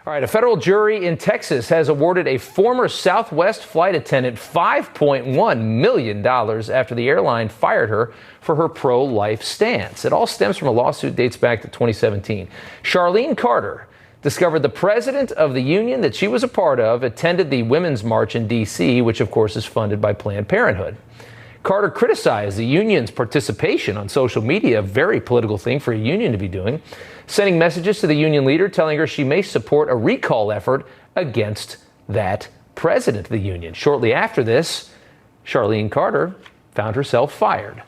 All right, a federal jury in Texas has awarded a former Southwest flight attendant $5.1 million after the airline fired her for her pro-life stance. It all stems from a lawsuit dates back to 2017. Charlene Carter discovered the president of the union that she was a part of attended the Women's March in D.C., which of course is funded by Planned Parenthood. Carter criticized the union's participation on social media, a very political thing for a union to be doing, sending messages to the union leader telling her she may support a recall effort against that president of the union. Shortly after this, Charlene Carter found herself fired.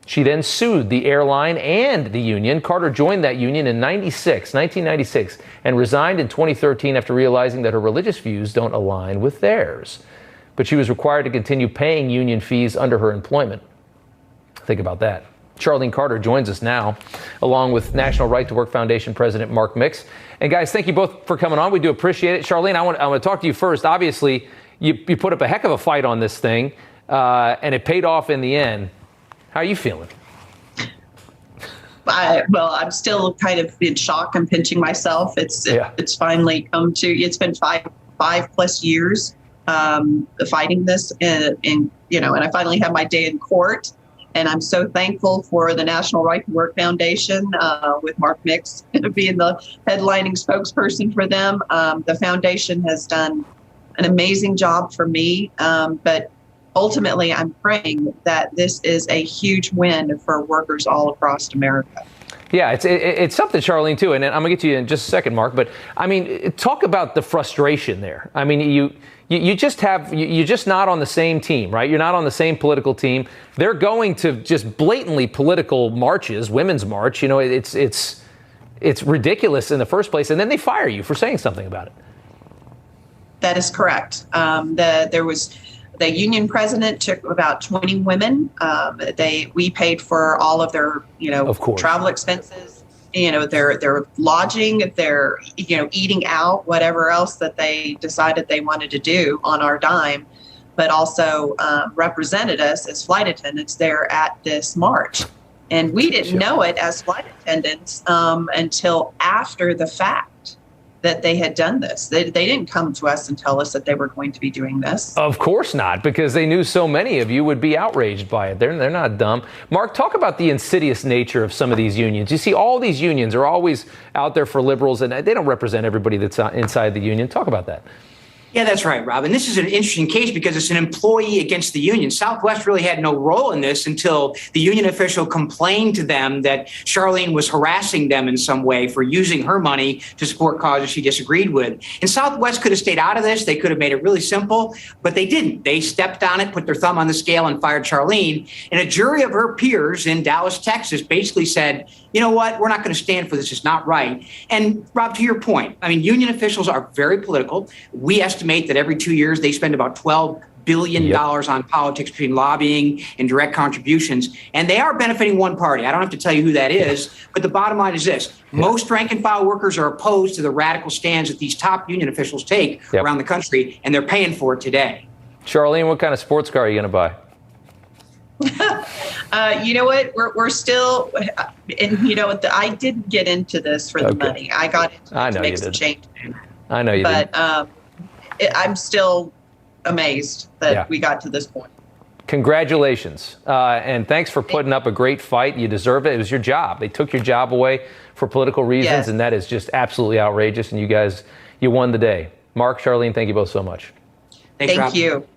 She then sued the airline and the union. Carter joined that union in 1996, and resigned in 2013 after realizing that her religious views don't align with theirs. But she was required to continue paying union fees under her employment. Think about that. Charlene Carter joins us now, along with National Right to Work Foundation President Mark Mix. And guys, thank you both for coming on. We do appreciate it. Charlene, I want to talk to you first. Obviously, you put up a heck of a fight on this thing, and it paid off in the end. How are you feeling? I'm still kind of in shock and pinching myself. It's finally come to. It's been five plus years fighting this, and I finally have my day in court. And I'm so thankful for the National Right to Work Foundation with Mark Mix being the headlining spokesperson for them. The foundation has done an amazing job for me, but ultimately I'm praying that this is a huge win for workers all across America. Yeah, it's something, Charlene, too, and I'm going to get to you in just a second, Mark, but I mean, talk about the frustration there. I mean, you're just not on the same team, right? You're not on the same political team. They're going to just blatantly political marches, Women's March. It's ridiculous in the first place, and then they fire you for saying something about it. That is correct. The union president took about 20 women. We paid for all of their, travel expenses, their lodging, their, eating out, whatever else that they decided they wanted to do on our dime, but also represented us as flight attendants there at this march. And we didn't know it as flight attendants until after the fact that they had done this. They didn't come to us and tell us that they were going to be doing this. Of course not, because they knew so many of you would be outraged by it. They're not dumb. Mark, talk about the insidious nature of some of these unions. You see, all these unions are always out there for liberals, and they don't represent everybody that's inside the union. Talk about that. Yeah, that's right, Rob. And this is an interesting case because it's an employee against the union. Southwest really had no role in this until the union official complained to them that Charlene was harassing them in some way for using her money to support causes she disagreed with. And Southwest could have stayed out of this. They could have made it really simple, but they didn't. They stepped on it, put their thumb on the scale, and fired Charlene. And a jury of her peers in Dallas, Texas, basically said, you know what, we're not going to stand for this. It's not right. And Rob, to your point, I mean, union officials are very political. We estimate that every 2 years they spend about $12 billion on politics between lobbying and direct contributions. And they are benefiting one party. I don't have to tell you who that is. But the bottom line is this. Most rank and file workers are opposed to the radical stands that these top union officials take around the country, and they're paying for it today. Charlene, what kind of sports car are you going to buy? You know what? We're still, and I didn't get into this for the money. I got into it to make some change. I know you did. But I'm still amazed that we got to this point. Congratulations. And thanks for putting up a great fight. You deserve it. It was your job. They took your job away for political reasons, and that is just absolutely outrageous. And you guys, you won the day. Mark, Charlene, thank you both so much. Thank you.